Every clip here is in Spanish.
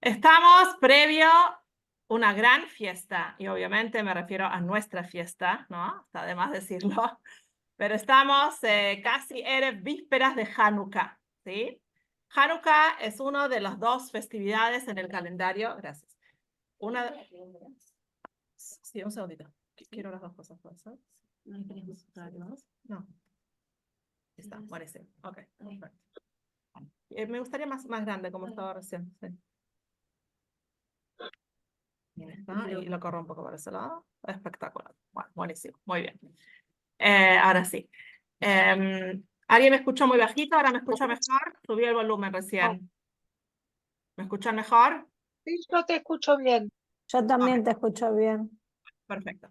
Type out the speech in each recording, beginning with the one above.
Estamos previo a una gran fiesta, y obviamente me refiero a nuestra fiesta, ¿no? Está de más decirlo, pero estamos casi Erev vísperas de Hanukkah, ¿sí? Hanukkah es una de las dos festividades en el calendario, gracias. Sí, un segundito. Quiero las dos cosas, ¿puede ser? No. Está, buenísimo. Ok, perfecto. Me gustaría más grande, como estaba recién. Sí. Y lo corro un poco por ese lado. Espectacular. Bueno, buenísimo. Muy bien. Ahora sí. ¿Alguien me escuchó muy bajito? ¿Ahora me escucha mejor? Subí el volumen recién. ¿Me escuchan mejor? Sí, yo te escucho bien. Yo también Ok, te escucho bien. perfecto.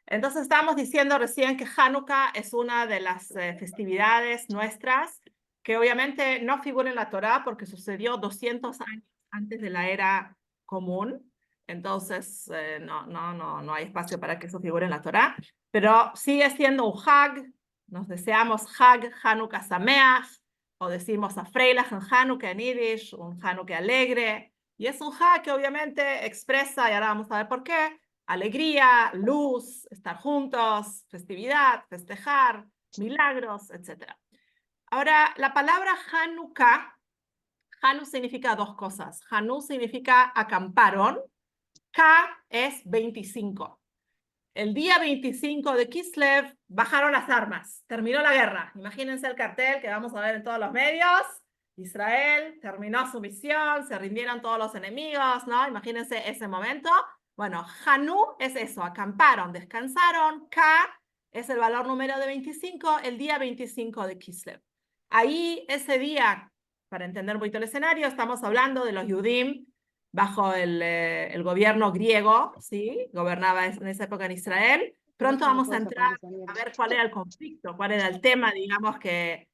Entonces estábamos diciendo recién que Hanukkah es una de las festividades nuestras que obviamente no figura en la Torá porque sucedió 200 años antes de la era común. Entonces no hay espacio para que eso figure en la Torá, pero sigue siendo un Hag. Nos deseamos Hag, Hanukkah Sameach, o decimos a Freilach en Hanukkah en Yiddish, un Hanukkah alegre. Y es un Hag que obviamente expresa, y ahora vamos a ver por qué, alegría, luz, estar juntos, festividad, festejar, milagros, etc. Ahora, la palabra Hanukkah, Hanu significa dos cosas. Hanu significa acamparon, K es 25. El día 25 de Kislev bajaron las armas, terminó la guerra. Imagínense el cartel que vamos a ver en todos los medios. Israel terminó su misión, se rindieron todos los enemigos, ¿no? Imagínense ese momento. Bueno, Hanú es eso, acamparon, descansaron. K es el valor número de 25, el día 25 de Kislev. Ahí, ese día, para entender un poquito el escenario, estamos hablando de los Yudim bajo el gobierno griego, ¿sí? Gobernaba en esa época en Israel. Pronto vamos a entrar a ver cuál era el conflicto, cuál era el tema, digamos, que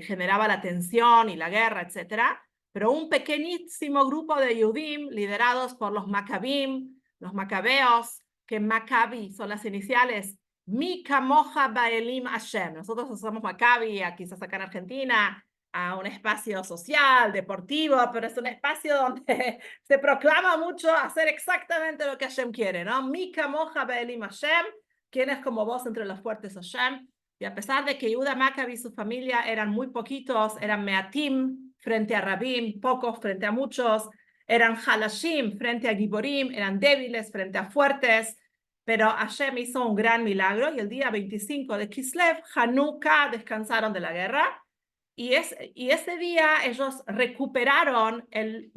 generaba la tensión y la guerra, etcétera. Pero un pequeñísimo grupo de Yudim liderados por los Maccabim, los Macabeos, que Maccabi son las iniciales, Mi Kamoja Baelim Hashem. Nosotros somos Maccabi, quizás acá en Argentina, a un espacio social, deportivo, pero es un espacio donde se proclama mucho hacer exactamente lo que Hashem quiere, ¿no? Mi Kamoja Baelim Hashem, ¿quién es como vos entre los fuertes Hashem? Y a pesar de que Yehuda Maccabi y su familia eran muy poquitos, eran Meatim frente a Rabim, pocos frente a muchos, eran Halashim frente a Giborim, eran débiles frente a fuertes, pero Hashem hizo un gran milagro y el día 25 de Kislev, Hanukkah, descansaron de la guerra. Y ese día ellos recuperaron el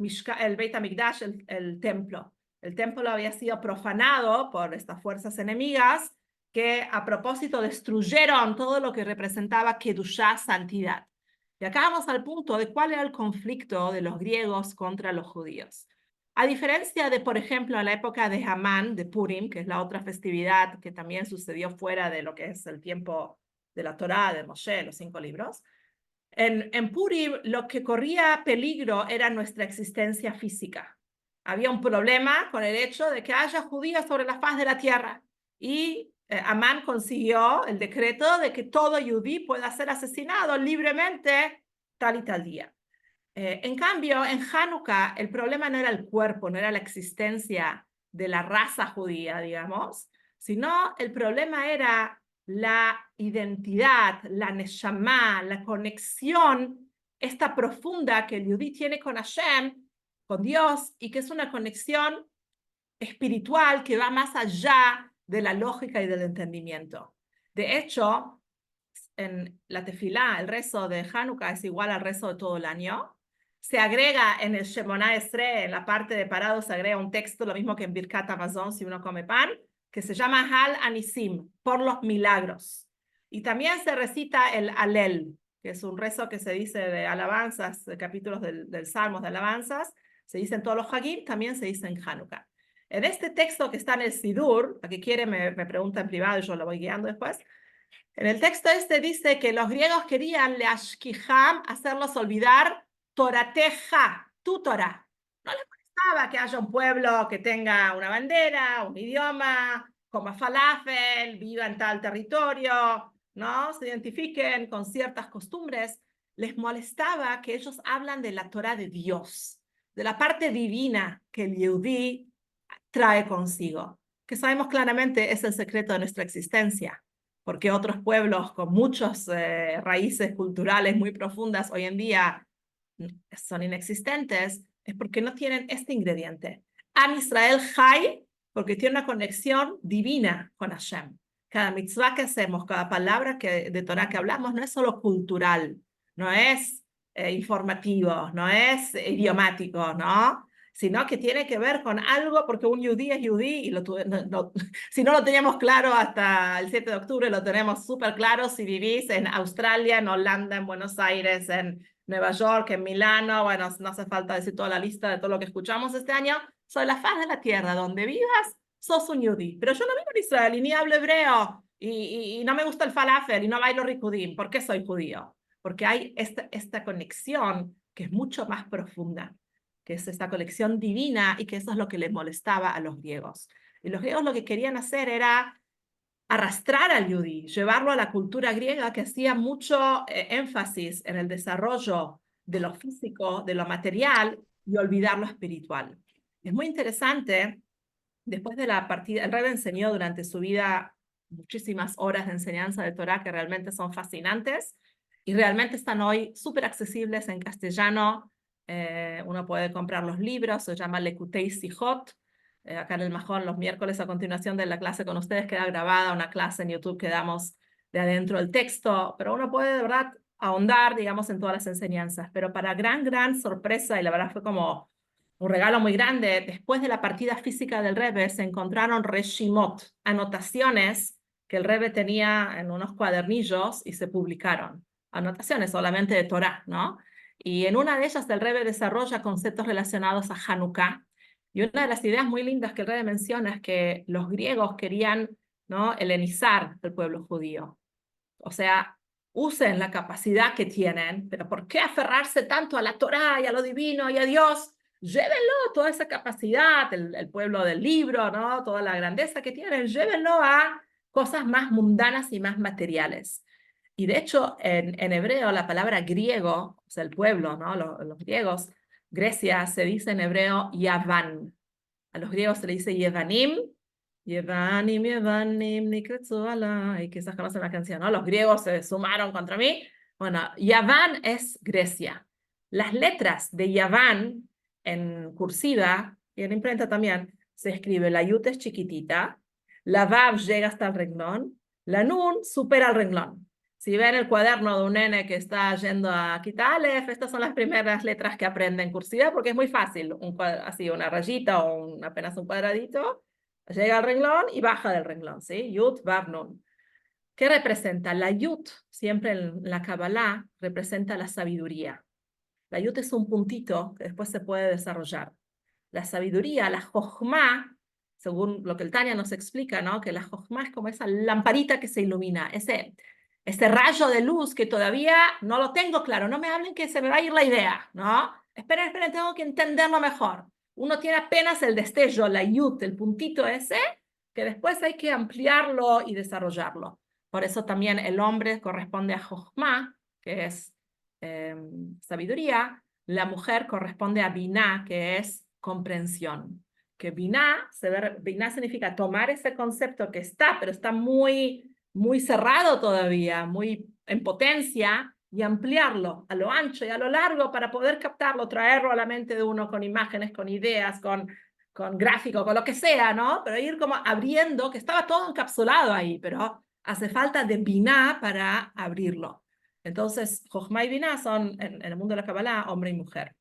Beit HaMikdash, el templo. El templo había sido profanado por estas fuerzas enemigas que a propósito destruyeron todo lo que representaba Kedushá, santidad. Y acá vamos al punto de cuál era el conflicto de los griegos contra los judíos. A diferencia de, por ejemplo, en la época de Hamán, de Purim, que es la otra festividad que también sucedió fuera de lo que es el tiempo de la Torá, de Moshe, los 5 libros, en Purim lo que corría peligro era nuestra existencia física. Había un problema con el hecho de que haya judíos sobre la faz de la tierra. Y Amán consiguió el decreto de que todo judí pueda ser asesinado libremente tal y tal día. En cambio, en Hanukkah el problema no era el cuerpo, no era la existencia de la raza judía, digamos, sino el problema era la identidad, la neshama, la conexión, esta profunda que el yudí tiene con Hashem, con Dios, y que es una conexión espiritual que va más allá de la lógica y del entendimiento. De hecho, en la tefilá, el rezo de Hanukkah es igual al rezo de todo el año. Se agrega en el Shemona Esrei, en la parte de parados, se agrega un texto, lo mismo que en Birkat Hamazon, si uno come pan, que se llama Hal Anisim, por los milagros. Y también se recita el Alel, que es un rezo que se dice de alabanzas, de capítulos del Salmos de alabanzas, se dice en todos los Hagim, también se dice en Hanukkah. En este texto que está en el Sidur, la que quiere me pregunta en privado y yo lo voy guiando después. En el texto este dice que los griegos querían leashkiham, hacerlos olvidar Torateja, tu Torah. No les molestaba que haya un pueblo que tenga una bandera, un idioma, coma falafel, viva en tal territorio, ¿no? Se identifiquen con ciertas costumbres. Les molestaba que ellos hablan de la Torah de Dios, de la parte divina que el Yehudí trae consigo, que sabemos claramente es el secreto de nuestra existencia, porque otros pueblos con muchas raíces culturales muy profundas hoy en día son inexistentes, es porque no tienen este ingrediente. Am Israel Chai, porque tiene una conexión divina con Hashem. Cada mitzvah que hacemos, cada palabra de Torah que hablamos, no es solo cultural, no es informativo, no es idiomático, ¿no? Sino que tiene que ver con algo, porque un yudí es yudí, y si no lo teníamos claro hasta el 7 de octubre, lo tenemos súper claro si vivís en Australia, en Holanda, en Buenos Aires, en Nueva York, en Milano, bueno, no hace falta decir toda la lista de todo lo que escuchamos este año, sobre la faz de la tierra, donde vivas, sos un yudí. Pero yo no vivo en Israel y ni hablo hebreo, y no me gusta el falafel, y no bailo rikudim. ¿Por qué soy judío? Porque hay esta conexión que es mucho más profunda, que es esta conexión divina, y que eso es lo que les molestaba a los griegos. Y los griegos lo que querían hacer era arrastrar al yudí, llevarlo a la cultura griega, que hacía mucho énfasis en el desarrollo de lo físico, de lo material, y olvidar lo espiritual. Es muy interesante, después de la partida, el Rebbe enseñó durante su vida muchísimas horas de enseñanza de Torah que realmente son fascinantes y realmente están hoy súper accesibles en castellano. Uno puede comprar los libros, se llama Lekutei Sijot. Acá en el Majón, los miércoles a continuación de la clase con ustedes queda grabada una clase en YouTube que damos de adentro del texto, pero uno puede de verdad ahondar, digamos, en todas las enseñanzas. Pero para gran sorpresa, y la verdad fue como un regalo muy grande, después de la partida física del Rebbe se encontraron reshimot, anotaciones que el Rebbe tenía en unos cuadernillos y se publicaron. Anotaciones solamente de Torah, ¿no? Y en una de ellas el Rebbe desarrolla conceptos relacionados a Hanukkah. Y una de las ideas muy lindas que el Rebbe menciona es que los griegos querían, ¿no?, helenizar al pueblo judío. O sea, usen la capacidad que tienen, pero ¿por qué aferrarse tanto a la Torá y a lo divino y a Dios? Llévenlo, toda esa capacidad, el pueblo del libro, ¿no?, toda la grandeza que tienen, llévenlo a cosas más mundanas y más materiales. Y de hecho, en hebreo, la palabra griego, o sea, el pueblo, ¿no?, los griegos, Grecia, se dice en hebreo Yavan. A los griegos se le dice Yevanim, Yevanim, Yevanim, Nikretsu alay, quizás conocen la canción, ¿no? Los griegos se sumaron contra mí. Bueno, Yaván es Grecia. Las letras de Yaván en cursiva y en imprenta también se escribe, la yut es chiquitita, la vav llega hasta el renglón, la nun supera el renglón. Si ven el cuaderno de un nene que está yendo a Kita Aleph, estas son las primeras letras que aprende en cursiva porque es muy fácil, así una rayita o apenas un cuadradito, llega al renglón y baja del renglón, ¿sí? Yud, Vav, Nun. ¿Qué representa? La Yud, siempre en la Kabbalah, representa la sabiduría. La Yud es un puntito que después se puede desarrollar. La sabiduría, la Jochma, según lo que el Tanya nos explica, ¿no?, que la Jochma es como esa lamparita que se ilumina, ese rayo de luz que todavía no lo tengo claro. No me hablen que se me va a ir la idea, ¿no? Esperen, tengo que entenderlo mejor. Uno tiene apenas el destello, la yut, el puntito ese, que después hay que ampliarlo y desarrollarlo. Por eso también el hombre corresponde a Jochma, que es sabiduría. La mujer corresponde a Binah, que es comprensión. Que Binah significa tomar ese concepto que está, pero está muy cerrado todavía, muy en potencia, y ampliarlo a lo ancho y a lo largo para poder captarlo, traerlo a la mente de uno con imágenes, con ideas, con gráfico, con lo que sea, ¿no? Pero ir como abriendo, que estaba todo encapsulado ahí, pero hace falta de Binah para abrirlo. Entonces, Jochma y Binah son, en el mundo de la Kabbalah, hombre y mujer.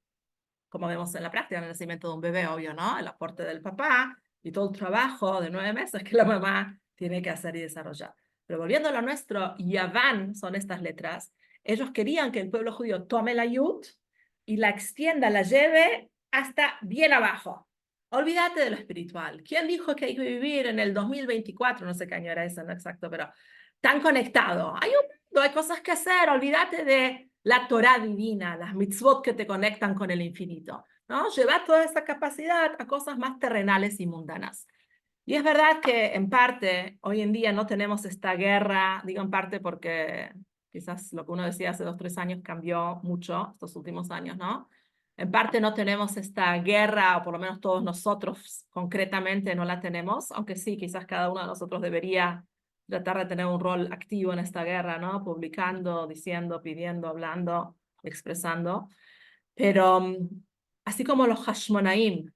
Como vemos en la práctica, en el nacimiento de un bebé, obvio, ¿no? El aporte del papá y todo el trabajo de 9 meses que la mamá tiene que hacer y desarrollar. Pero volviendo a lo nuestro, Yaván son estas letras. Ellos querían que el pueblo judío tome la yud y la extienda, la lleve hasta bien abajo. Olvídate de lo espiritual. ¿Quién dijo que hay que vivir en el 2024? No sé qué año era eso, no exacto, pero tan conectado. Hay un mundo, hay cosas que hacer. Olvídate de la Torah divina, las mitzvot que te conectan con el infinito, ¿no? Llevar toda esa capacidad a cosas más terrenales y mundanas. Y es verdad que en parte, hoy en día no tenemos esta guerra, digo en parte porque quizás lo que uno decía hace 2 o 3 años cambió mucho estos últimos años, ¿no? En parte no tenemos esta guerra, o por lo menos todos nosotros concretamente no la tenemos, aunque sí, quizás cada uno de nosotros debería tratar de tener un rol activo en esta guerra, ¿no? Publicando, diciendo, pidiendo, hablando, expresando. Pero así como los Hashmonaim,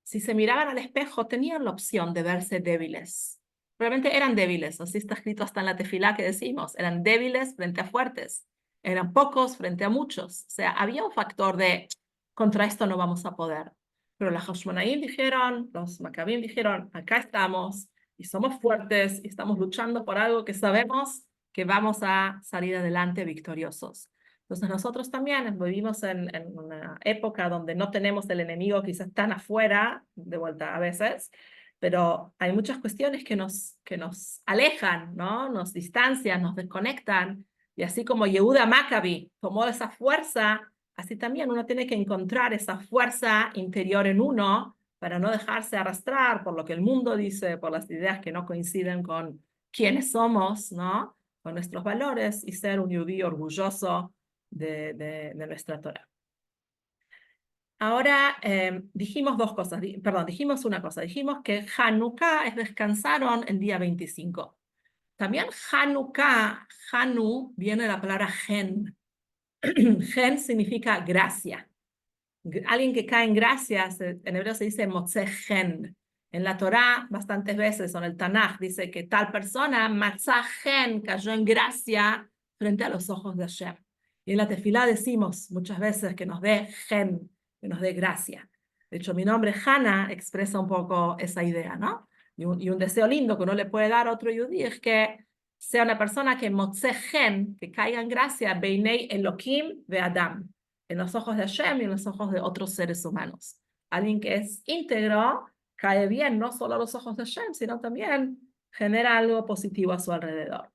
si se miraban al espejo, tenían la opción de verse débiles. Realmente eran débiles, así está escrito hasta en la tefilá que decimos, eran débiles frente a fuertes, eran pocos frente a muchos. O sea, había un factor de contra esto no vamos a poder. Pero los Hashmonaim dijeron, los Maccabim dijeron, acá estamos y somos fuertes y estamos luchando por algo que sabemos que vamos a salir adelante victoriosos. Entonces nosotros también vivimos en una época donde no tenemos el enemigo quizás tan afuera, de vuelta a veces, pero hay muchas cuestiones que nos alejan, ¿no? Nos distancian, nos desconectan. Y así como Yehuda Maccabi tomó esa fuerza, así también uno tiene que encontrar esa fuerza interior en uno para no dejarse arrastrar por lo que el mundo dice, por las ideas que no coinciden con quiénes somos, ¿no? Con nuestros valores y ser un yudí orgulloso de nuestra Torah. Ahora dijimos dos cosas, perdón, dijimos una cosa, dijimos que Hanukkah descansaron el día 25. También Hanukkah, Hanu viene de la palabra gen. Gen significa gracia. Alguien que cae en gracia, en hebreo se dice motzeh gen. En la Torá, bastantes veces, o en el Tanaj, dice que tal persona, matzah gen, cayó en gracia frente a los ojos de Hashem. Y en la tefilá decimos muchas veces que nos dé gen, que nos dé gracia. De hecho, mi nombre, Hannah, expresa un poco esa idea, ¿no? Y un deseo lindo que uno le puede dar a otro yudí es que sea una persona que motzeh gen, que caiga en gracia, beinei Elohim ve Adam, en los ojos de Hashem y en los ojos de otros seres humanos. Alguien que es íntegro cae bien no solo a los ojos de Hashem, sino también genera algo positivo a su alrededor.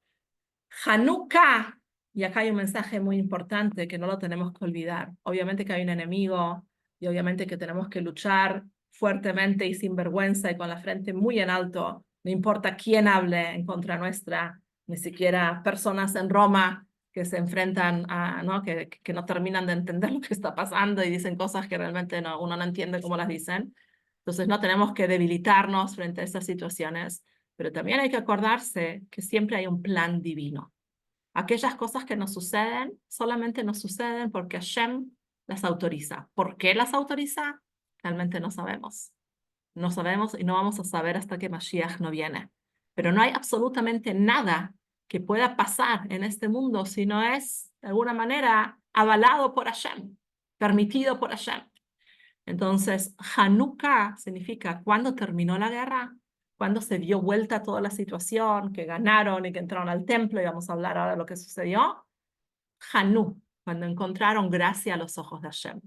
Hanukkah, y acá hay un mensaje muy importante que no lo tenemos que olvidar. Obviamente que hay un enemigo y obviamente que tenemos que luchar fuertemente y sin vergüenza y con la frente muy en alto. No importa quién hable en contra nuestra, ni siquiera personas en Roma que se enfrentan a, ¿no? Que no terminan de entender lo que está pasando y dicen cosas que realmente no, uno no entiende cómo las dicen. Entonces no tenemos que debilitarnos frente a esas situaciones, pero también hay que acordarse que siempre hay un plan divino. Aquellas cosas que nos suceden solamente nos suceden porque Hashem las autoriza. ¿Por qué las autoriza? Realmente no sabemos. No sabemos y no vamos a saber hasta que Mashiach no viene. Pero no hay absolutamente nada que pueda pasar en este mundo si no es, de alguna manera, avalado por Hashem, permitido por Hashem. Entonces, Hanukkah significa cuando terminó la guerra, cuando se dio vuelta toda la situación, que ganaron y que entraron al templo, y vamos a hablar ahora de lo que sucedió. Hanú, cuando encontraron gracia a los ojos de Hashem.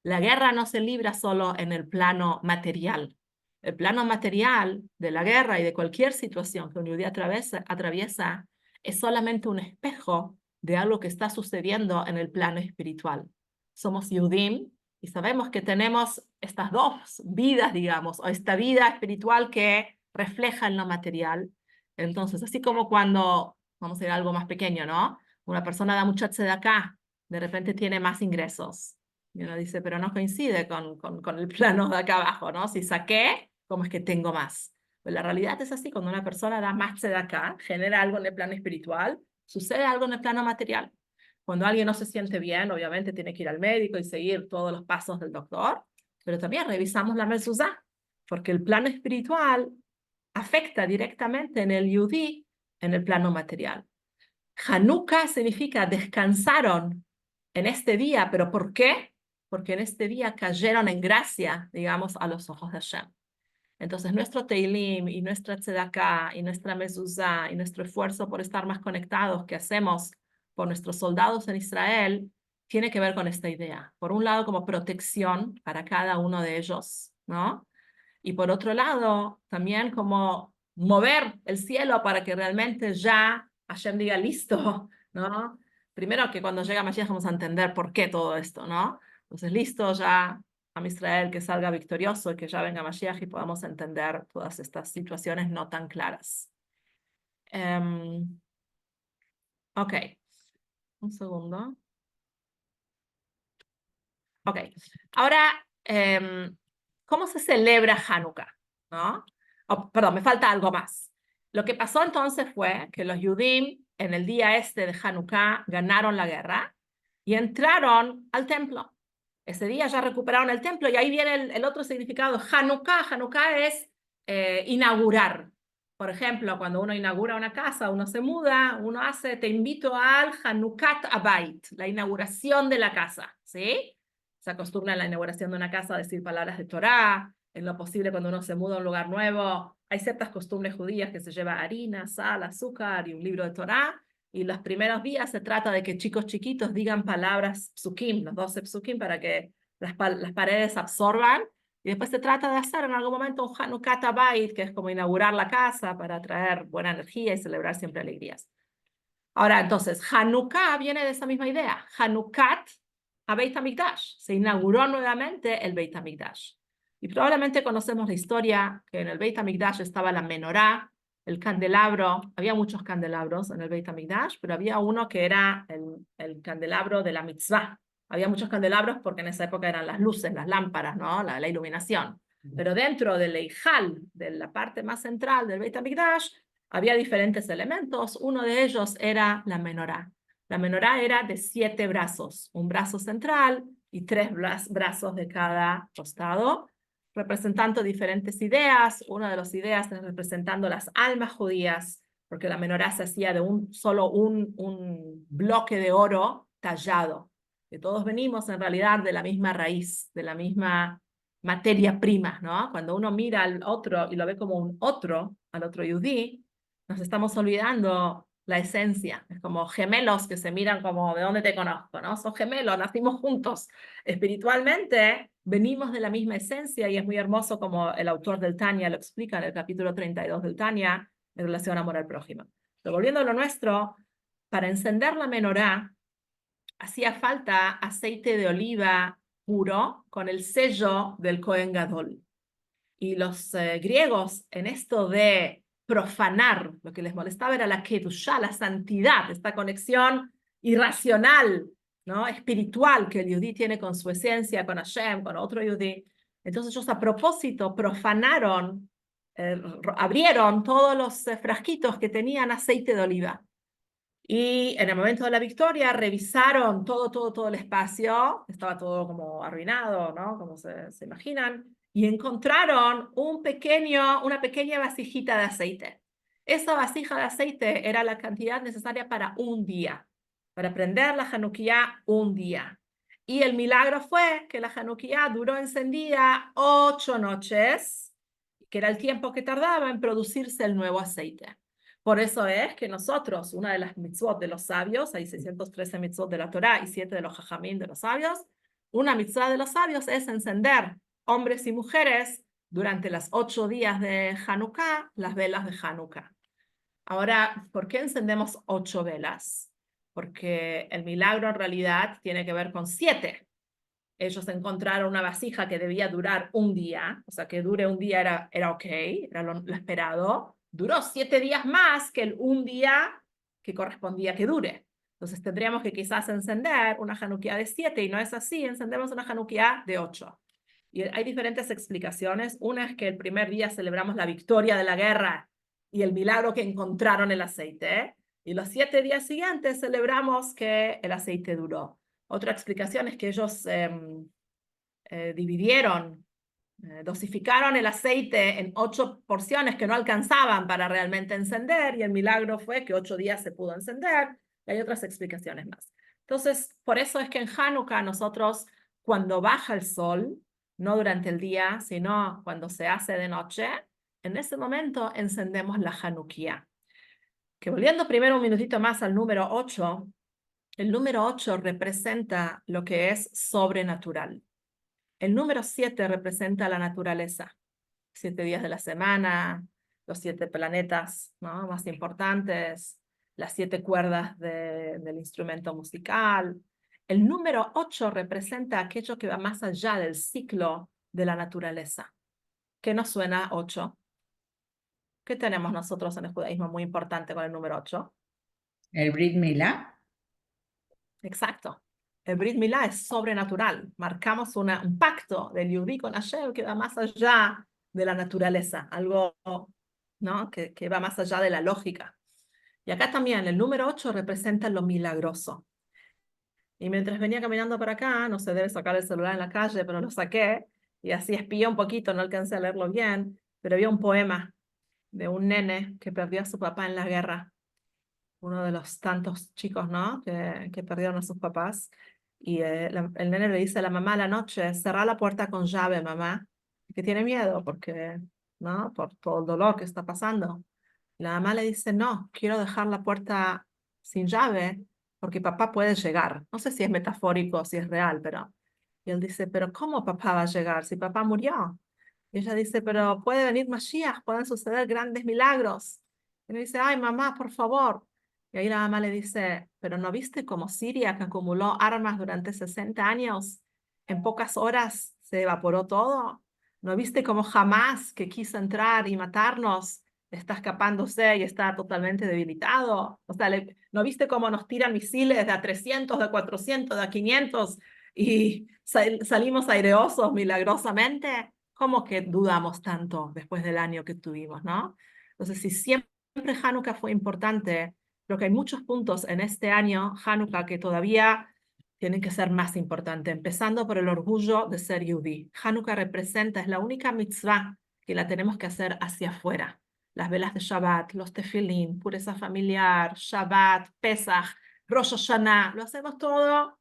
La guerra no se libra solo en el plano material. El plano material de la guerra y de cualquier situación que un judío atraviesa es solamente un espejo de algo que está sucediendo en el plano espiritual. Somos Yudim y sabemos que tenemos estas dos vidas, digamos, o esta vida espiritual que refleja en lo material. Entonces, así como cuando, vamos a ir a algo más pequeño, ¿no? Una persona da mucha tzedakah, de repente tiene más ingresos. Y uno dice, pero no coincide con el plano de acá abajo, ¿no? Si saqué, ¿cómo es que tengo más? Pues la realidad es así, cuando una persona da más de acá, genera algo en el plano espiritual, sucede algo en el plano material. Cuando alguien no se siente bien, obviamente tiene que ir al médico y seguir todos los pasos del doctor, pero también revisamos la mezuzá, porque el plano espiritual afecta directamente en el yudí, en el plano material. Hanukkah significa descansaron en este día, ¿pero por qué? Porque en este día cayeron en gracia, digamos, a los ojos de Hashem. Entonces, nuestro Teilim y nuestra Tzedakah y nuestra Mezuzá y nuestro esfuerzo por estar más conectados que hacemos por nuestros soldados en Israel tiene que ver con esta idea. Por un lado, como protección para cada uno de ellos, ¿no? Y por otro lado, también como mover el cielo para que realmente ya Hashem diga listo, ¿no? Primero que cuando llega Mashiach vamos a entender por qué todo esto, ¿no? Entonces, listo, ya a Israel que salga victorioso y que ya venga Mashiach y podamos entender todas estas situaciones no tan claras. Ok, un segundo. Ok, ahora, ¿cómo se celebra Hanukkah? ¿No? Oh, perdón, me falta algo más. Lo que pasó entonces fue que los Yudim en el día este de Hanukkah ganaron la guerra y entraron al templo. Ese día ya recuperaron el templo y ahí viene el otro significado. Hanukkah, Hanukkah es inaugurar. Por ejemplo, cuando uno inaugura una casa, uno se muda, uno hace, te invito al Hanukkat Abayit, la inauguración de la casa, ¿sí? Se acostumbra en la inauguración de una casa a decir palabras de Torá, en lo posible cuando uno se muda a un lugar nuevo, hay ciertas costumbres judías que se lleva harina, sal, azúcar y un libro de Torá, y los primeros días se trata de que chicos chiquitos digan palabras psukim, los 12 psukim, para que las paredes absorban, y después se trata de hacer en algún momento un Hanukkat Abayit, que es como inaugurar la casa para traer buena energía y celebrar siempre alegrías. Ahora, entonces, Hanukkah viene de esa misma idea. Hanukkat a Beit HaMikdash. Se inauguró nuevamente el Beit HaMikdash. Y probablemente conocemos la historia que en el Beit HaMikdash estaba la menorá, el candelabro. Había muchos candelabros en el Beit HaMikdash, pero había uno que era el candelabro de la mitzvah. Había muchos candelabros porque en esa época eran las luces, las lámparas, ¿no? La iluminación. Pero dentro del Eijal, de la parte más central del Beit HaMikdash, había diferentes elementos. Uno de ellos era la menorá. La menorá era de 7 brazos, un brazo central y 3 brazos de cada costado, representando diferentes ideas. Una de las ideas es representando las almas judías, porque la menorá se hacía de solo un bloque de oro tallado. Que todos venimos en realidad de la misma raíz, de la misma materia prima, ¿no? Cuando uno mira al otro y lo ve como un otro, al otro yudí, nos estamos olvidando la esencia. Es como gemelos que se miran como, ¿de dónde te conozco? ¿No? Son gemelos, nacimos juntos. Espiritualmente venimos de la misma esencia y es muy hermoso como el autor del Tanya lo explica en el capítulo 32 del Tanya en relación a amor al prójimo. Pero volviendo a lo nuestro, para encender la menorá hacía falta aceite de oliva puro con el sello del Kohen Gadol. Y los griegos en esto de profanar, lo que les molestaba era la kedushá, la santidad, esta conexión irracional, ¿no? Espiritual que el yudí tiene con su esencia, con Hashem, con otro yudí. Entonces ellos a propósito profanaron, abrieron todos los frasquitos que tenían aceite de oliva. Y en el momento de la victoria revisaron todo el espacio, estaba todo como arruinado, ¿no? Como se imaginan, y encontraron una pequeña vasijita de aceite. Esa vasija de aceite era la cantidad necesaria para un día, para prender la Hanukkah un día. Y el milagro fue que la Hanukkah duró encendida 8 noches, que era el tiempo que tardaba en producirse el nuevo aceite. Por eso es que nosotros, una de las mitzvot de los sabios, hay 613 mitzvot de la Torá y 7 de los jajamín de los sabios, una mitzvah de los sabios es encender, hombres y mujeres, durante los 8 días de Hanukkah, las velas de Hanukkah. Ahora, ¿por qué encendemos 8 velas? Porque el milagro en realidad tiene que ver con 7. Ellos encontraron una vasija que debía durar un día, o sea, que dure un día era ok, era lo esperado. Duró 7 días más que el un día que correspondía que dure. Entonces tendríamos que quizás encender una Hanukkah de 7 y no es así, encendemos una Hanukkah de 8. Y hay diferentes explicaciones. Una es que el primer día celebramos la victoria de la guerra y el milagro que encontraron el aceite. Y los 7 días siguientes celebramos que el aceite duró. Otra explicación es que ellos dividieron, dosificaron el aceite en 8 porciones que no alcanzaban para realmente encender y el milagro fue que 8 días se pudo encender y hay otras explicaciones más. Entonces, por eso es que en Hanukkah nosotros, cuando baja el sol, no durante el día, sino cuando se hace de noche, en ese momento encendemos la Hanukkah. Que volviendo primero un minutito más al número 8, el número 8 representa lo que es sobrenatural. El número 7 representa la naturaleza. 7 días de la semana, los 7 planetas, ¿no?, más importantes, las 7 cuerdas del instrumento musical. El número 8 representa aquello que va más allá del ciclo de la naturaleza. ¿Qué nos suena 8? ¿Qué tenemos nosotros en el judaísmo muy importante con el número 8? El Brit Milá. Exacto. El Brit Milá es sobrenatural. Marcamos un pacto del Yehudí con Hashem que va más allá de la naturaleza, algo, ¿no? que va más allá de la lógica. Y acá también el número 8 representa lo milagroso. Y mientras venía caminando para acá, no se debe sacar el celular en la calle, pero lo saqué y así espié un poquito, no alcancé a leerlo bien, pero había un poema de un nene que perdió a su papá en la guerra, uno de los tantos chicos, ¿no? que perdieron a sus papás. Y el nene le dice a la mamá a la noche, cerrá la puerta con llave, mamá, que tiene miedo porque, ¿no? Por todo el dolor que está pasando. La mamá le dice, no, quiero dejar la puerta sin llave porque papá puede llegar. No sé si es metafórico o si es real, pero... Y él dice, pero ¿cómo papá va a llegar si papá murió? Y ella dice, pero puede venir Mashiach, pueden suceder grandes milagros. Y le dice, ay, mamá, por favor. Y ahí la mamá le dice, pero ¿no viste cómo Siria, que acumuló armas durante 60 años, en pocas horas se evaporó todo? ¿No viste cómo Hamás, que quiso entrar y matarnos, está escapándose y está totalmente debilitado? O sea, ¿no viste cómo nos tiran misiles de a 300, de a 400, de a 500 y salimos aireosos milagrosamente? ¿Cómo que dudamos tanto después del año que tuvimos, no? Entonces, si siempre Hanukkah fue importante, creo que hay muchos puntos en este año Hanukkah que todavía tienen que ser más importantes, empezando por el orgullo de ser Yehudí. Hanukkah representa, es la única mitzvah que la tenemos que hacer hacia afuera. Las velas de Shabbat, los tefilín, pureza familiar, Shabbat, Pesach, Rosh Hashanah, lo hacemos todo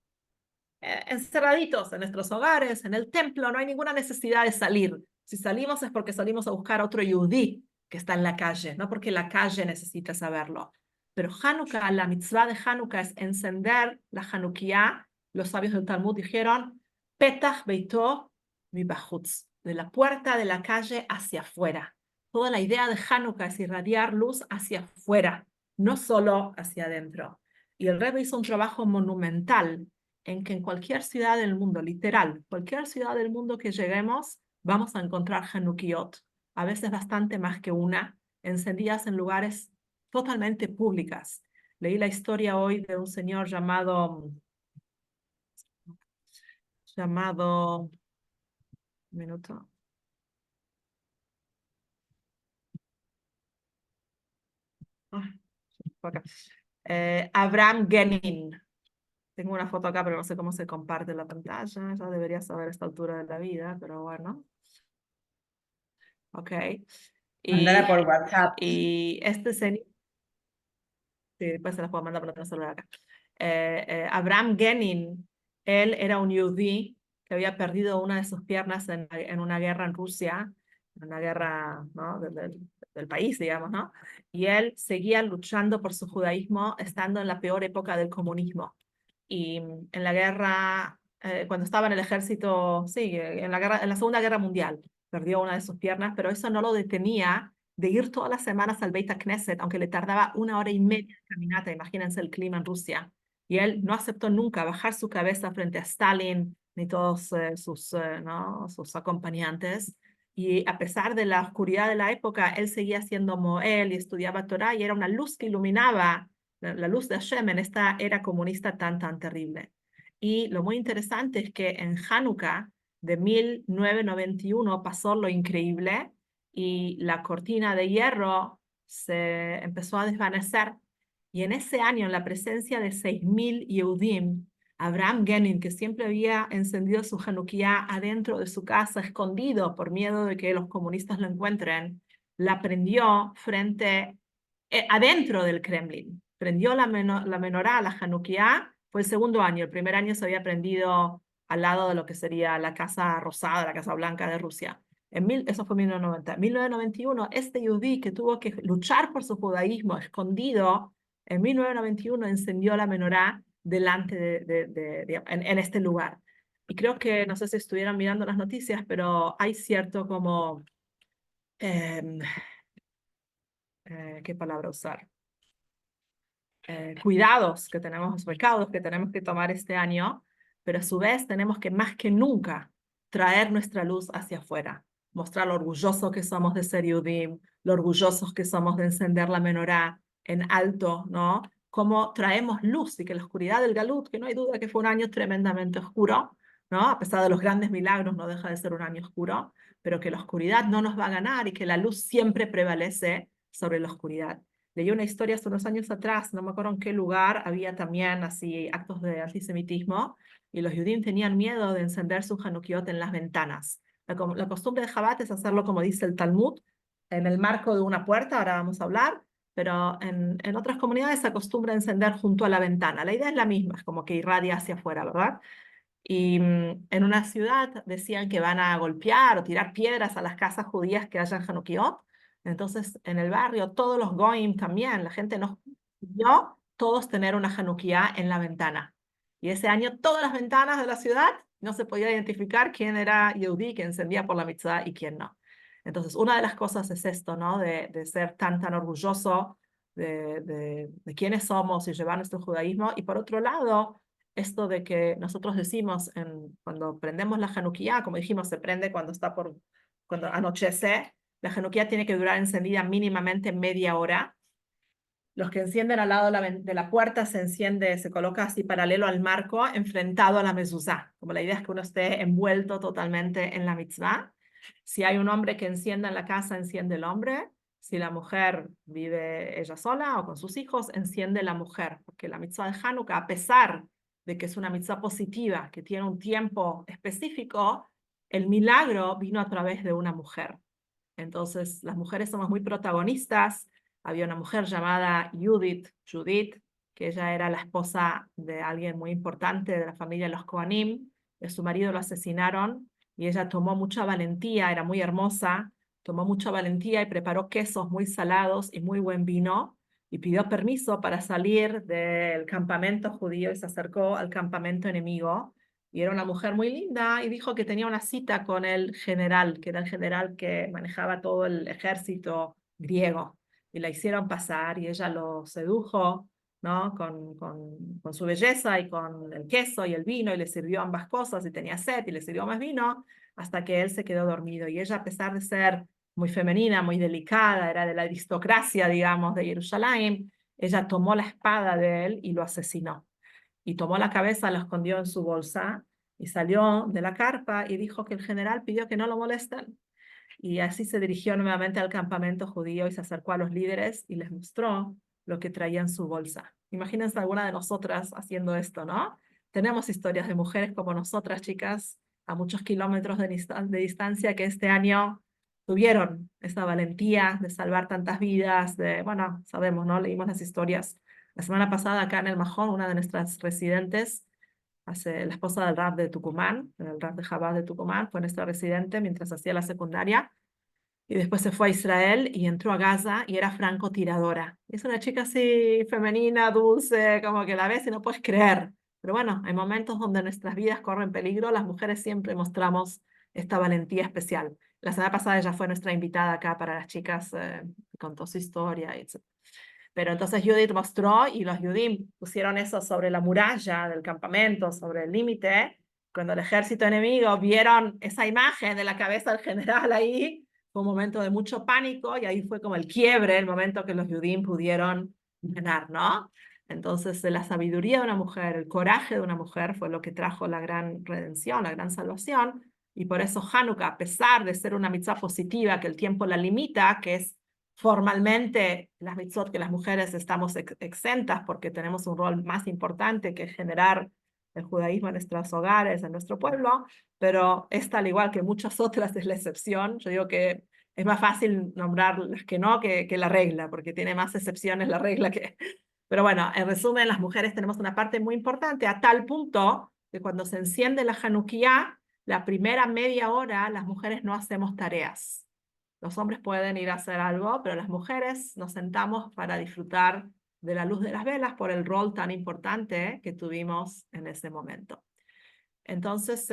encerraditos en nuestros hogares, en el templo, no hay ninguna necesidad de salir. Si salimos es porque salimos a buscar a otro yudí que está en la calle, no porque la calle necesita saberlo. Pero Hanukkah, la mitzvah de Hanukkah es encender la Hanukkah. Los sabios del Talmud dijeron, Petach beito mibachutz, de la puerta de la calle hacia afuera. Toda la idea de Hanukkah es irradiar luz hacia afuera, no solo hacia adentro. Y el Rebbe hizo un trabajo monumental en que en cualquier ciudad del mundo, literal, cualquier ciudad del mundo que lleguemos, vamos a encontrar Hanukkot, a veces bastante más que una, encendidas en lugares totalmente públicas. Leí la historia hoy de un señor un minuto, acá. Abraham Genin. Tengo una foto acá, pero no sé cómo se comparte la pantalla. Ya debería saber a esta altura de la vida, pero bueno. Ok. Mándala por WhatsApp. Y este señor, sí, después se las puedo mandar por otro celular acá. Abraham Genin, él era un yudí que había perdido una de sus piernas en una guerra en Rusia, en una guerra, ¿no? del país, digamos, ¿no? Y él seguía luchando por su judaísmo estando en la peor época del comunismo. Y en la guerra, cuando estaba en el ejército, sí, en la Segunda Guerra Mundial, perdió una de sus piernas, pero eso no lo detenía de ir todas las semanas al Beit Knesset, aunque le tardaba 1 hora y media de caminata, imagínense el clima en Rusia. Y él no aceptó nunca bajar su cabeza frente a Stalin ni todos ¿no? sus acompañantes. Y a pesar de la oscuridad de la época, él seguía siendo Moel y estudiaba Torah y era una luz que iluminaba la luz de Hashem en esta era comunista tan terrible. Y lo muy interesante es que en Hanukkah de 1991 pasó lo increíble y la cortina de hierro se empezó a desvanecer. Y en ese año, en la presencia de 6.000 Yehudim, Abraham Genin, que siempre había encendido su Hanukkah adentro de su casa, escondido por miedo de que los comunistas lo encuentren, la prendió adentro del Kremlin. Prendió la menorá, la Hanukkah, fue el segundo año. El primer año se había prendido al lado de lo que sería la Casa Rosada, la Casa Blanca de Rusia. Eso fue en 1990. En 1991, este yudí que tuvo que luchar por su judaísmo escondido, en 1991 encendió la menorá delante en este lugar. Y creo que, no sé si estuvieran mirando las noticias, pero hay cierto como, ¿qué palabra usar? Cuidados que tenemos, recaudos que tenemos que tomar este año, pero a su vez tenemos que más que nunca traer nuestra luz hacia afuera, mostrar lo orgullosos que somos de ser Yudim, lo orgullosos que somos de encender la menorá en alto, ¿no? cómo traemos luz y que la oscuridad del Galut, que no hay duda que fue un año tremendamente oscuro, ¿no? A pesar de los grandes milagros, no deja de ser un año oscuro, pero que la oscuridad no nos va a ganar y que la luz siempre prevalece sobre la oscuridad. Leí una historia hace unos años atrás, no me acuerdo en qué lugar, había también así actos de antisemitismo, y los judíos tenían miedo de encender su Hanukiot en las ventanas. La costumbre de Jabat es hacerlo como dice el Talmud, en el marco de una puerta, ahora vamos a hablar, pero en otras comunidades se acostumbra a encender junto a la ventana. La idea es la misma, es como que irradia hacia afuera, ¿verdad? Y en una ciudad decían que van a golpear o tirar piedras a las casas judías que hayan Hanukiot. Entonces, en el barrio, todos los goyim también, la gente nos pidió todos tener una Hanukiah en la ventana. Y ese año, todas las ventanas de la ciudad no se podía identificar quién era Yehudí, que encendía por la mitzvah y quién no. Entonces, una de las cosas es esto, ¿no? De ser tan orgulloso de quiénes somos y llevar nuestro judaísmo. Y por otro lado, esto de que nosotros decimos cuando prendemos la Hanukkah, como dijimos, se prende cuando anochece. La Hanukkah tiene que durar encendida mínimamente media hora. Los que encienden al lado de la puerta se coloca así paralelo al marco, enfrentado a la mezuzá. Como la idea es que uno esté envuelto totalmente en la mitzvah. Si hay un hombre que encienda en la casa, enciende el hombre. Si la mujer vive ella sola o con sus hijos, enciende la mujer. Porque la mitzvah de Hanukkah, a pesar de que es una mitzvah positiva, que tiene un tiempo específico, el milagro vino a través de una mujer. Entonces, las mujeres somos muy protagonistas. Había una mujer llamada Judith, que ella era la esposa de alguien muy importante de la familia de los Kohanim. Su marido lo asesinaron y ella tomó mucha valentía, era muy hermosa, tomó mucha valentía y preparó quesos muy salados y muy buen vino y pidió permiso para salir del campamento judío y se acercó al campamento enemigo. Y era una mujer muy linda y dijo que tenía una cita con el general, que era el general que manejaba todo el ejército griego. Y la hicieron pasar y ella lo sedujo, ¿no? Con su belleza y con el queso y el vino y le sirvió ambas cosas y tenía sed y le sirvió más vino hasta que él se quedó dormido. Y ella, a pesar de ser muy femenina, muy delicada, era de la aristocracia, digamos, de Jerusalén, ella tomó la espada de él y lo asesinó. Y tomó la cabeza, la escondió en su bolsa y salió de la carpa y dijo que el general pidió que no lo molesten. Y así se dirigió nuevamente al campamento judío y se acercó a los líderes y les mostró lo que traía en su bolsa. Imagínense alguna de nosotras haciendo esto, ¿no? Tenemos historias de mujeres como nosotras, chicas, a muchos kilómetros de distancia que este año tuvieron esa valentía de salvar tantas vidas, bueno, sabemos, ¿no? Leímos las historias. La semana pasada acá en El Majón, una de nuestras residentes, la esposa del Rab de Tucumán, el Rab de Jabá de Tucumán, fue nuestra residente mientras hacía la secundaria y después se fue a Israel y entró a Gaza y era francotiradora. Es una chica así femenina, dulce, como que la ves y no puedes creer. Pero bueno, hay momentos donde nuestras vidas corren peligro, las mujeres siempre mostramos esta valentía especial. La semana pasada ella fue nuestra invitada acá para las chicas, contó su historia, etc. Pero entonces Judith mostró y los Yudim pusieron eso sobre la muralla del campamento, sobre el límite. Cuando el ejército enemigo vieron esa imagen de la cabeza del general ahí, fue un momento de mucho pánico y ahí fue como el quiebre, el momento que los Yudim pudieron ganar, ¿no? Entonces la sabiduría de una mujer, el coraje de una mujer fue lo que trajo la gran redención, la gran salvación. Y por eso Hanukkah, a pesar de ser una mitzvah positiva, que el tiempo la limita, que es formalmente las mitzvot que las mujeres estamos exentas porque tenemos un rol más importante que generar el judaísmo en nuestros hogares, en nuestro pueblo, pero esta, al igual que muchas otras, es la excepción. Yo digo que es más fácil nombrar las que no que la regla, porque tiene más excepciones la regla que... Pero bueno, en resumen, las mujeres tenemos una parte muy importante a tal punto que cuando se enciende la Hanukkah, la primera media hora las mujeres no hacemos tareas. Los hombres pueden ir a hacer algo, pero las mujeres nos sentamos para disfrutar de la luz de las velas por el rol tan importante que tuvimos en ese momento. Entonces,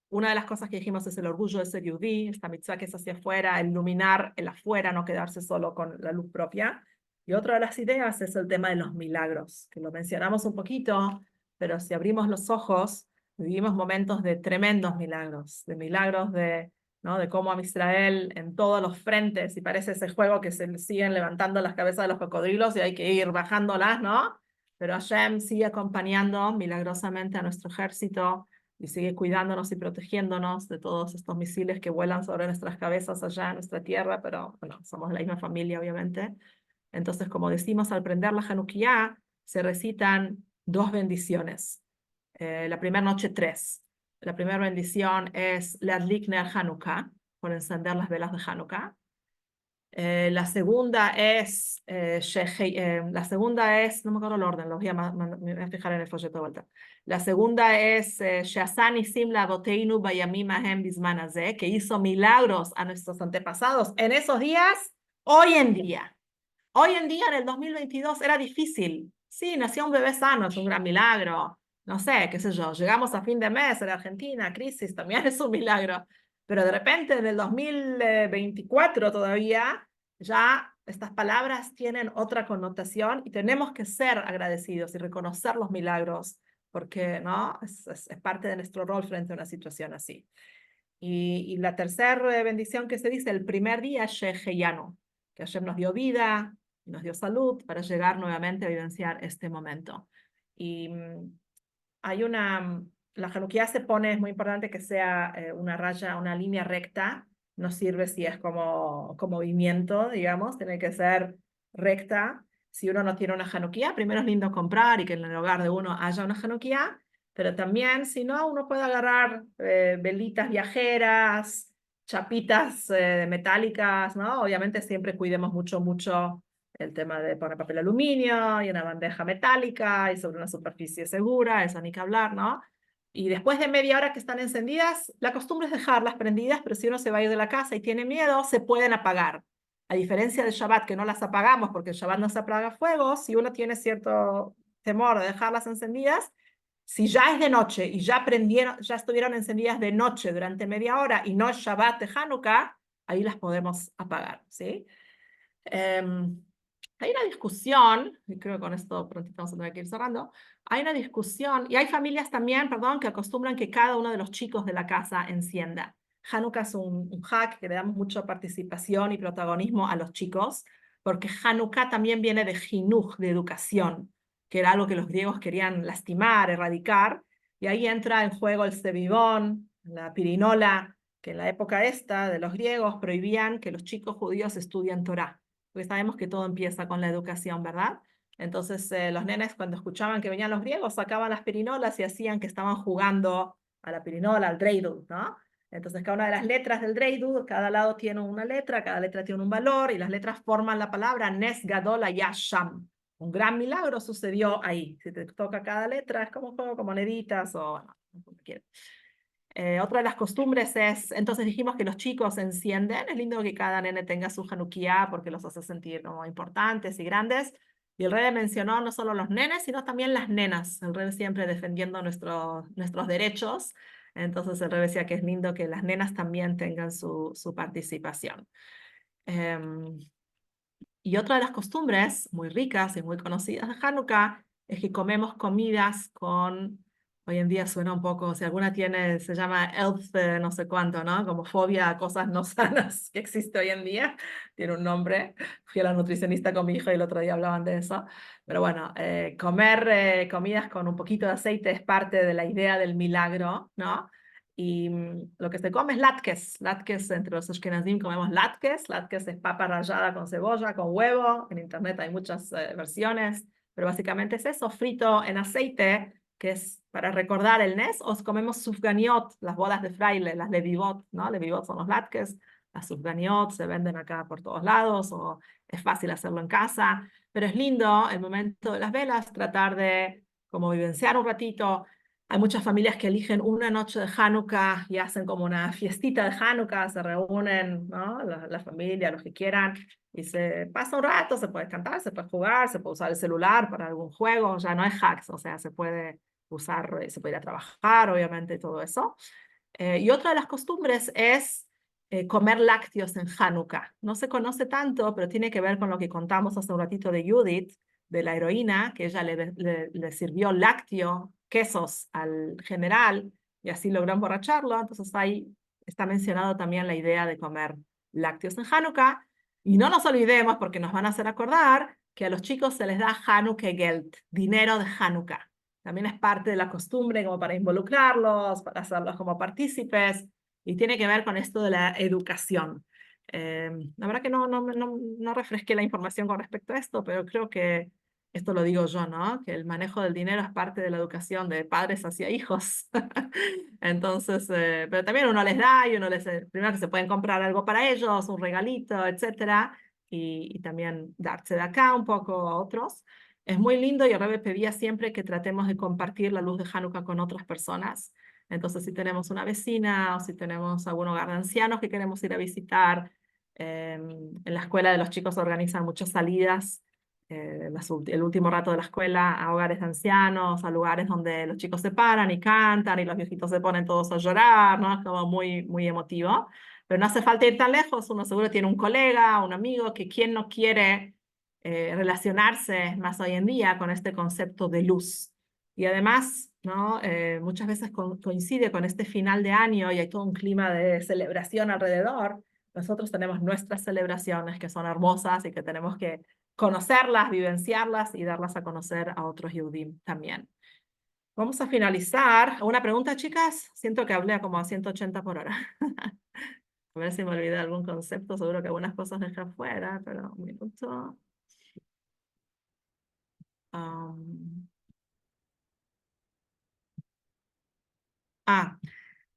una de las cosas que dijimos es el orgullo de ser yudí, esta mitzvah que es hacia afuera, iluminar el afuera, no quedarse solo con la luz propia. Y otra de las ideas es el tema de los milagros, que lo mencionamos un poquito, pero si abrimos los ojos, vivimos momentos de tremendos milagros, de ¿no? De cómo a Israel en todos los frentes, y parece ese juego que se siguen levantando las cabezas de los cocodrilos y hay que ir bajándolas, ¿no? Pero Hashem sigue acompañando milagrosamente a nuestro ejército y sigue cuidándonos y protegiéndonos de todos estos misiles que vuelan sobre nuestras cabezas allá en nuestra tierra, pero bueno, somos de la misma familia, obviamente. Entonces, como decimos, al prender la Hanukkah, se recitan 2 bendiciones. La primera noche 3. La primera bendición es Leadlik Ner Hanukkah, por encender las velas de Hanukkah. La segunda es, no me acuerdo el orden, lo voy me voy a fijar en el folleto de vuelta. La segunda es She'asani Simla Aboteinu Bayamim Ahem Bizman Hazeh, que hizo milagros a nuestros antepasados en esos días, hoy en día. Hoy en día, en el 2022, era difícil. Sí, nació un bebé sano, es un gran milagro. No sé, qué sé yo, llegamos a fin de mes en Argentina, crisis, también es un milagro. Pero de repente, en el 2024 todavía, ya estas palabras tienen otra connotación y tenemos que ser agradecidos y reconocer los milagros, porque ¿no? es parte de nuestro rol frente a una situación así. Y la tercera bendición que se dice, el primer día es Sheheyanu, que Hashem nos dio vida, nos dio salud para llegar nuevamente a vivenciar este momento. Y hay la Hanukkah se pone, es muy importante que sea una raya, una línea recta, no sirve si es como movimiento, digamos, tiene que ser recta. Si uno no tiene una Hanukkah, primero es lindo comprar y que en el hogar de uno haya una Hanukkah, pero también, si no, uno puede agarrar velitas viajeras, chapitas metálicas, ¿no? Obviamente siempre cuidemos mucho el tema de poner papel aluminio y una bandeja metálica y sobre una superficie segura, eso ni que hablar, ¿no? Y después de media hora que están encendidas, la costumbre es dejarlas prendidas, pero si uno se va a ir de la casa y tiene miedo, se pueden apagar. A diferencia del Shabbat, que no las apagamos porque el Shabbat no se apaga fuego, si uno tiene cierto temor de dejarlas encendidas, si ya es de noche y ya estuvieron encendidas de noche durante media hora y no es Shabbat de Hanukkah, ahí las podemos apagar, ¿sí? Hay una discusión, y creo que con esto prontito vamos a tener que ir cerrando, hay una discusión, y hay familias también, perdón, que acostumbran que cada uno de los chicos de la casa encienda. Hanukkah es un hak que le damos mucha participación y protagonismo a los chicos, porque Hanukkah también viene de jinuj, de educación, que era algo que los griegos querían lastimar, erradicar, y ahí entra en juego el cebibón, la pirinola, que en la época esta de los griegos prohibían que los chicos judíos estudien Torah, porque sabemos que todo empieza con la educación, ¿verdad? Entonces los nenes cuando escuchaban que venían los griegos sacaban las pirinolas y hacían que estaban jugando a la pirinola, al dreidel, ¿no? Entonces cada una de las letras del dreidel, cada lado tiene una letra, cada letra tiene un valor y las letras forman la palabra Nes Gadol Haya Sham. Un gran milagro sucedió ahí. Si te toca cada letra es como un juego con moneditas o bueno, como quieras. Otra de las costumbres es, entonces dijimos que los chicos encienden, es lindo que cada nene tenga su Hanukkah porque los hace sentir como importantes y grandes, y el rey mencionó no solo los nenes, sino también las nenas, el rey siempre defendiendo nuestros derechos, entonces el rey decía que es lindo que las nenas también tengan su participación. Y otra de las costumbres muy ricas y muy conocidas de Hanukkah es que comemos comidas con, hoy en día suena un poco, si alguna tiene, se llama elf no sé cuánto, ¿no? Como fobia a cosas no sanas que existe hoy en día, tiene un nombre. Fui a la nutricionista con mi hijo y el otro día hablaban de eso. Pero bueno, comer comidas con un poquito de aceite es parte de la idea del milagro, ¿no? Y lo que se come es latkes, entre los ashkenazim comemos latkes es papa rallada con cebolla, con huevo, en internet hay muchas versiones, pero básicamente es eso, frito en aceite, que es para recordar el Nes, o comemos sufganiot, las bodas de fraile, las levivot, ¿no? Levivot son los latkes, las sufganiot se venden acá por todos lados, o es fácil hacerlo en casa, pero es lindo el momento de las velas, tratar de como vivenciar un ratito. Hay muchas familias que eligen una noche de Hanukkah y hacen como una fiestita de Hanukkah, se reúnen, ¿no? La familia, los que quieran, y se pasa un rato, se puede cantar, se puede jugar, se puede usar el celular para algún juego, ya no es hacks, o sea, se puede usar, se puede ir a trabajar, obviamente, y todo eso. Y otra de las costumbres es comer lácteos en Hanukkah. No se conoce tanto, pero tiene que ver con lo que contamos hace un ratito de Judith, de la heroína, que ella le sirvió lácteo, quesos al general, y así logró emborracharlo. Entonces hay está mencionado también la idea de comer lácteos en Hanukkah. Y no nos olvidemos, porque nos van a hacer acordar, que a los chicos se les da Hanukkah Geld, dinero de Hanukkah. También es parte de la costumbre como para involucrarlos, para hacerlos como partícipes, y tiene que ver con esto de la educación. La verdad que no refresqué la información con respecto a esto, pero creo que esto lo digo yo, ¿no? Que el manejo del dinero es parte de la educación de padres hacia hijos. Entonces, pero también uno les da y uno les, primero que se pueden comprar algo para ellos, un regalito, etcétera, y también darse de acá un poco a otros. Es muy lindo y el Rebbe pedía siempre que tratemos de compartir la luz de Hanukkah con otras personas. Entonces, si tenemos una vecina o si tenemos algún hogar de ancianos que queremos ir a visitar, en la escuela de los chicos organizan muchas salidas el último rato de la escuela a hogares de ancianos, a lugares donde los chicos se paran y cantan y los viejitos se ponen todos a llorar, ¿no? Es como muy emotivo. Pero no hace falta ir tan lejos, uno seguro tiene un colega, un amigo, que quien no quiere relacionarse más hoy en día con este concepto de luz. Y además, ¿no? Muchas veces coincide con este final de año y hay todo un clima de celebración alrededor. Nosotros tenemos nuestras celebraciones que son hermosas y que tenemos que conocerlas, vivenciarlas y darlas a conocer a otros Yehudim también. Vamos a finalizar. ¿Una pregunta, chicas? Siento que hablé como a 180 por hora. A ver si me olvidé algún concepto. Seguro que algunas cosas dejé fuera, pero un minuto.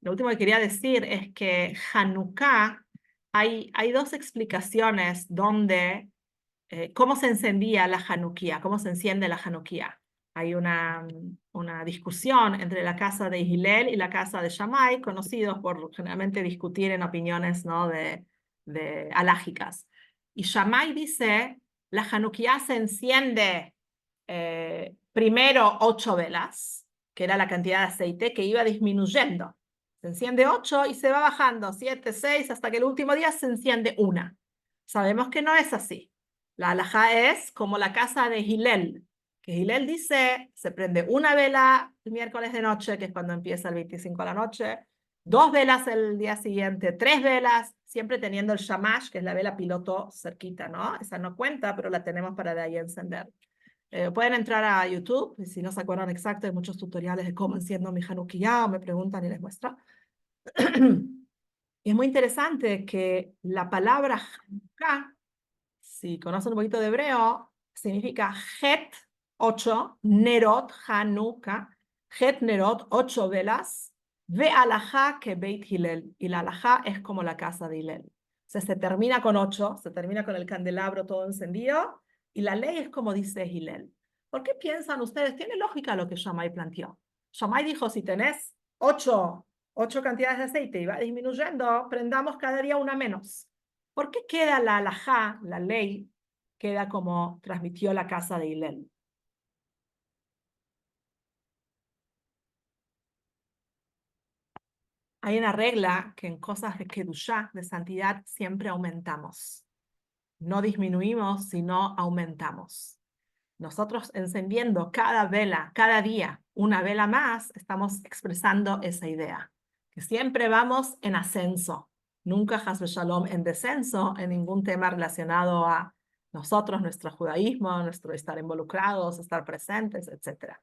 Lo último que quería decir es que Hanukkah, hay dos explicaciones donde cómo se encendía la Hanukkah, cómo se enciende la Hanukkah. Hay una discusión entre la casa de Hillel y la casa de Shammai, conocidos por generalmente discutir en opiniones, ¿no? de alágicas. Y Shammai dice, la Hanukkah se enciende primero 8 velas, que era la cantidad de aceite que iba disminuyendo. Se enciende 8 y se va bajando, 7, 6, hasta que el último día se enciende una. Sabemos que no es así. La halajá es como la casa de Hillel, que Hillel dice, se prende una vela el miércoles de noche, que es cuando empieza el 25 a la noche, 2 velas el día siguiente, 3 velas, siempre teniendo el shamash, que es la vela piloto cerquita, ¿no? Esa no cuenta, pero la tenemos para de ahí encender. Pueden entrar a YouTube, y si no se acuerdan exacto, hay muchos tutoriales de cómo enciendo mi Hanukkah, o me preguntan y les muestro. Y es muy interesante que la palabra Hanukkah, si conocen un poquito de hebreo, significa Het, 8, Nerot, Hanukkah, Het Nerot, 8 velas, Ve alajá que Beit Hillel, y la alajá es como la casa de Hillel. O sea, se termina con 8, se termina con el candelabro todo encendido, y la ley es como dice Hillel. ¿Por qué piensan ustedes? Tiene lógica lo que Shammai planteó. Shammai dijo, si tenés 8 cantidades de aceite y va disminuyendo, prendamos cada día una menos. ¿Por qué queda la halajá, la ley, queda como transmitió la casa de Hillel? Hay una regla que en cosas de kedushá, de santidad, siempre aumentamos. No disminuimos, sino aumentamos. Nosotros encendiendo cada vela, cada día, una vela más, estamos expresando esa idea. Que siempre vamos en ascenso. Nunca, Hasbe Shalom, en descenso en ningún tema relacionado a nosotros, nuestro judaísmo, nuestro estar involucrados, estar presentes, etc.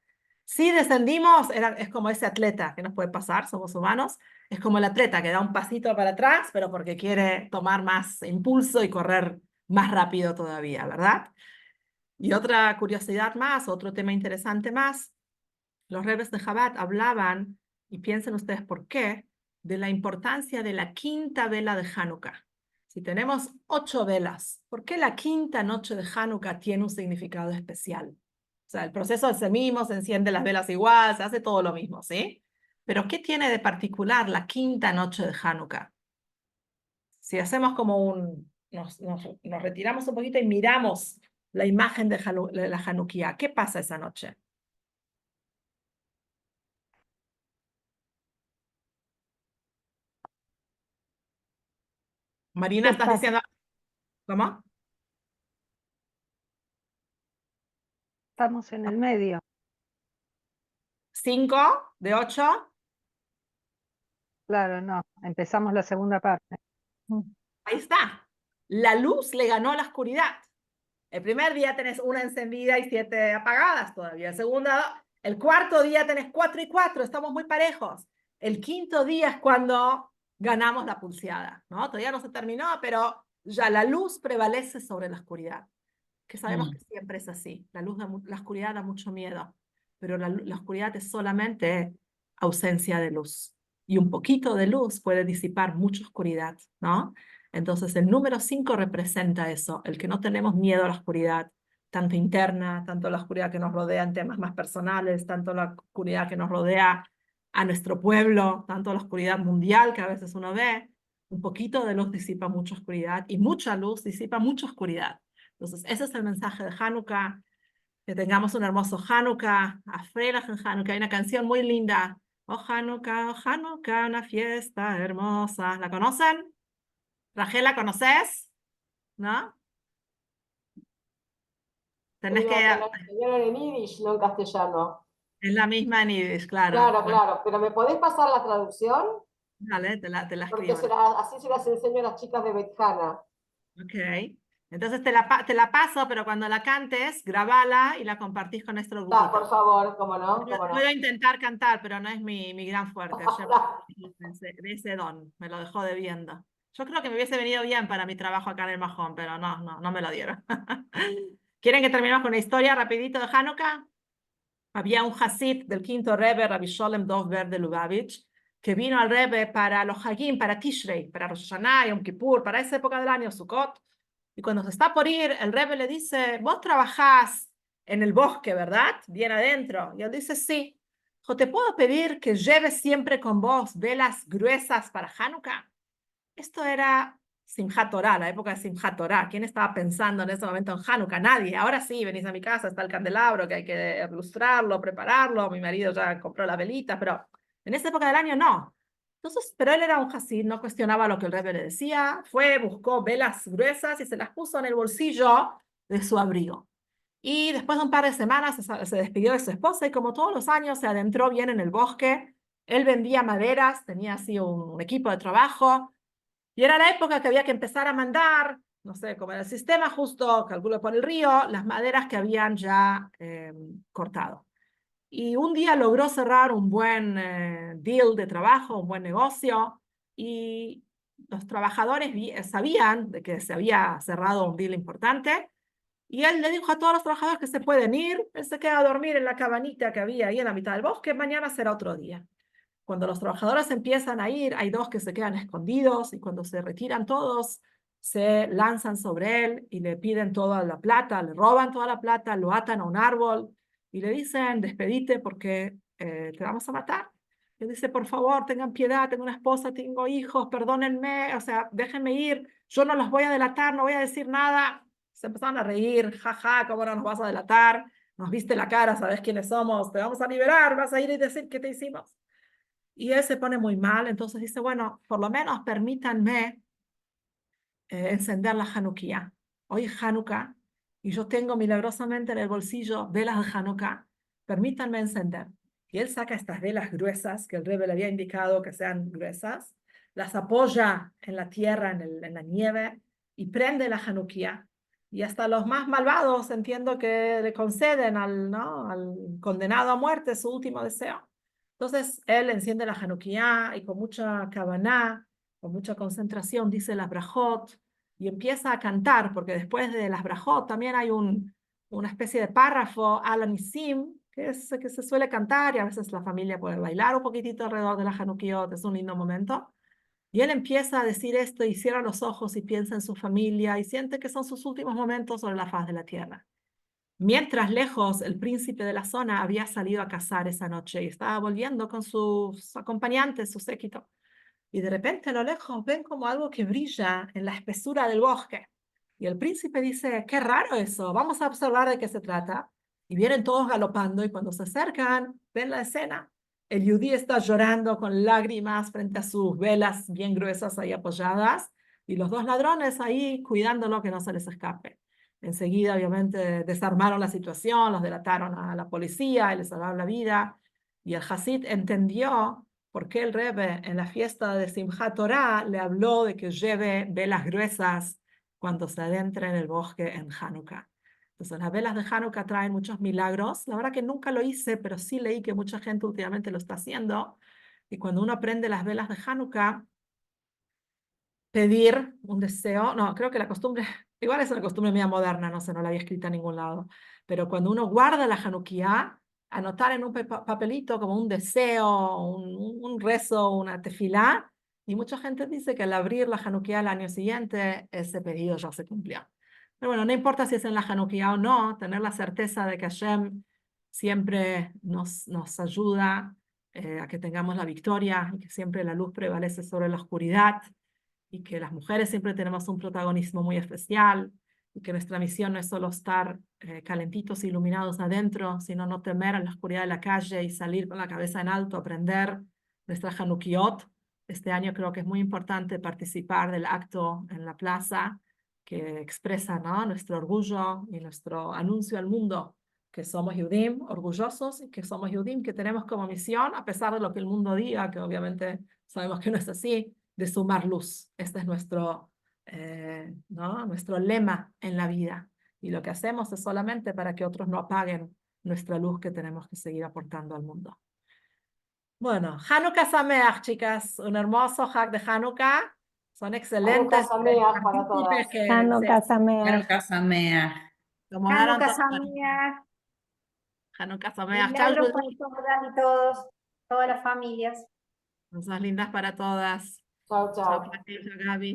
Si descendimos, es como ese atleta que nos puede pasar, somos humanos, es como el atleta que da un pasito para atrás, pero porque quiere tomar más impulso y correr más rápido todavía, ¿verdad? Y otra curiosidad más, otro tema interesante más, los rebes de Chabad hablaban, y piensen ustedes por qué, de la importancia de la quinta vela de Hanukkah. Si tenemos 8 velas, ¿por qué la quinta noche de Hanukkah tiene un significado especial? O sea, el proceso es el mismo, se encienden las velas igual, se hace todo lo mismo, ¿sí? Pero ¿qué tiene de particular la quinta noche de Hanukkah? Si hacemos como nos retiramos un poquito y miramos la imagen de la Hanukkah, ¿qué pasa esa noche? Marina, ¿Qué ¿estás pasa? diciendo cómo? Estamos en el medio. 5 de 8. Claro, no. Empezamos la segunda parte. Ahí está. La luz le ganó a la oscuridad. El primer día tenés una encendida y 7 apagadas todavía. El cuarto día tenés 4 y 4, estamos muy parejos. El quinto día es cuando ganamos la pulseada, ¿no? Todavía no se terminó, pero ya la luz prevalece sobre la oscuridad, que sabemos que siempre es así. La oscuridad da mucho miedo, pero la oscuridad es solamente ausencia de luz. Y un poquito de luz puede disipar mucha oscuridad, ¿no? Entonces el número 5 representa eso, el que no tenemos miedo a la oscuridad, tanto interna, tanto la oscuridad que nos rodea en temas más personales, tanto la oscuridad que nos rodea a nuestro pueblo, tanto la oscuridad mundial que a veces uno ve. Un poquito de luz disipa mucha oscuridad y mucha luz disipa mucha oscuridad. Entonces, ese es el mensaje de Hanukkah. Que tengamos un hermoso Hanukkah, a Freilach en Hanukkah. Hay una canción muy linda. Oh Hanukkah, una fiesta hermosa. ¿La conocen? Rachel, ¿la conoces? ¿No? Tenés Sí, que... que la enseñaron en Yiddish, no en castellano. Es la misma en Yiddish, claro. Claro, Bueno, claro, pero ¿me podés pasar la traducción? dale, te la Porque escribo. así se las enseño a las chicas de Betjana. Ok. Entonces te la paso, pero cuando la cantes, grabala y la compartís con nuestro Da, por grupito. favor, cómo no, cómo no. Puedo intentar cantar, pero no es mi gran fuerte. Yo de ese don, me lo dejó debiendo. Yo creo que me hubiese venido bien para mi trabajo acá en el Majón, pero no me lo dieron. ¿Quieren que terminemos con una historia rapidito de Hanukkah? Había un Hasid del quinto Rebbe, Rabbi Sholem Dovber de Lubavitch, que vino al Rebbe para los Hagim, para Tishrei, para Rosh Hashanah, Yom Kippur, para esa época del año, Sukkot. Y cuando se está por ir, el Rebbe le dice, vos trabajás en el bosque, ¿verdad? Bien adentro. Y él dice, sí. Dijo, ¿te puedo pedir que lleves siempre con vos velas gruesas para Hanukkah? Esto era Simchat Torah, la época de Simchat Torah. ¿Quién estaba pensando en ese momento en Hanukkah? Nadie. Ahora sí, venís a mi casa, está el candelabro, que hay que ilustrarlo, prepararlo. Mi marido ya compró la velita, pero en esa época del año no. Entonces, pero él era un hasid, no cuestionaba lo que el Rebbe le decía. Fue, buscó velas gruesas y se las puso en el bolsillo de su abrigo. Y después de un par de semanas se despidió de su esposa y como todos los años se adentró bien en el bosque. Él vendía maderas, tenía así un equipo de trabajo. Y era la época que había que empezar a mandar, no sé, como era el sistema, justo, calculo por el río, las maderas que habían ya cortado. Y un día logró cerrar un buen deal de trabajo, un buen negocio, y los trabajadores sabían de que se había cerrado un deal importante, y él le dijo a todos los trabajadores que se pueden ir, él se queda a dormir en la cabanita que había ahí en la mitad del bosque, mañana será otro día. Cuando los trabajadores empiezan a ir, hay dos que se quedan escondidos y cuando se retiran todos, se lanzan sobre él y le piden toda la plata, le roban toda la plata, lo atan a un árbol y le dicen, despedite porque te vamos a matar. Le dice, por favor, tengan piedad, tengo una esposa, tengo hijos, perdónenme, o sea, déjenme ir, yo no los voy a delatar, no voy a decir nada. Se empezaron a reír, jaja, ¿cómo no nos vas a delatar? Nos viste la cara, sabes quiénes somos, te vamos a liberar, vas a ir y decir qué te hicimos. Y él se pone muy mal, entonces dice, bueno, por lo menos permítanme encender la Hanukkah. Hoy es Hanukkah y yo tengo milagrosamente en el bolsillo velas de Hanukkah. Permítanme encender. Y él saca estas velas gruesas que el Rebbe le había indicado que sean gruesas, las apoya en la tierra, en la nieve y prende la Hanukkah. Y hasta los más malvados entiendo que le conceden ¿no? al condenado a muerte su último deseo. Entonces él enciende la Hanukkah y con mucha kavaná, con mucha concentración, dice las brajot y empieza a cantar, porque después de las brajot también hay una especie de párrafo, Alanisim, que se suele cantar y a veces la familia puede bailar un poquitito alrededor de la Hanukkah, es un lindo momento. Y él empieza a decir esto y cierra los ojos y piensa en su familia y siente que son sus últimos momentos sobre la faz de la tierra. Mientras lejos, el príncipe de la zona había salido a cazar esa noche y estaba volviendo con sus acompañantes, su séquito. Y de repente a lo lejos ven como algo que brilla en la espesura del bosque. Y el príncipe dice, qué raro eso, vamos a observar de qué se trata. Y vienen todos galopando y cuando se acercan, ven la escena. El yudí está llorando con lágrimas frente a sus velas bien gruesas ahí apoyadas y los dos ladrones ahí cuidándolo que no se les escape. Enseguida, obviamente, desarmaron la situación, los delataron a la policía y les salvaron la vida. Y el Hasid entendió por qué el Rebbe en la fiesta de Simchat Torah le habló de que lleve velas gruesas cuando se adentra en el bosque en Hanukkah. Entonces, las velas de Hanukkah traen muchos milagros. La verdad que nunca lo hice, pero sí leí que mucha gente últimamente lo está haciendo. Y cuando uno prende las velas de Hanukkah, pedir un deseo, no, creo que la costumbre, igual es una costumbre media moderna, no sé, no la había escrita en ningún lado, pero cuando uno guarda la Hanukkah, anotar en un papelito como un deseo, un rezo, una tefilá, y mucha gente dice que al abrir la Hanukkah al año siguiente, ese pedido ya se cumplió. Pero bueno, no importa si es en la Hanukkah o no, tener la certeza de que Hashem siempre nos ayuda a que tengamos la victoria y que siempre la luz prevalece sobre la oscuridad y que las mujeres siempre tenemos un protagonismo muy especial y que nuestra misión no es solo estar calentitos, iluminados adentro, sino no temer a la oscuridad de la calle y salir con la cabeza en alto, aprender nuestra Hanukkot. Este año creo que es muy importante participar del acto en la plaza que expresa, ¿no?, nuestro orgullo y nuestro anuncio al mundo que somos Yudim orgullosos y que somos Yudim que tenemos como misión, a pesar de lo que el mundo diga, que obviamente sabemos que no es así, de sumar luz. Este es nuestro, ¿no?, nuestro lema en la vida. Y lo que hacemos es solamente para que otros no apaguen nuestra luz que tenemos que seguir aportando al mundo. Bueno, Hanukkah Sameach, chicas. Un hermoso Hag de Hanukkah. Son excelentes. Hanukkah Sameach para todas. Hanukkah Sameach. Hanukkah Sameach. Tomaron Hanukkah todo. Sameach, Hanukkah Sameach. Chao, milagros para Judith. todas y todos, todas las familias. Cosas lindas para todas. Chao, Chao, chao. Pati, chao, Gaby.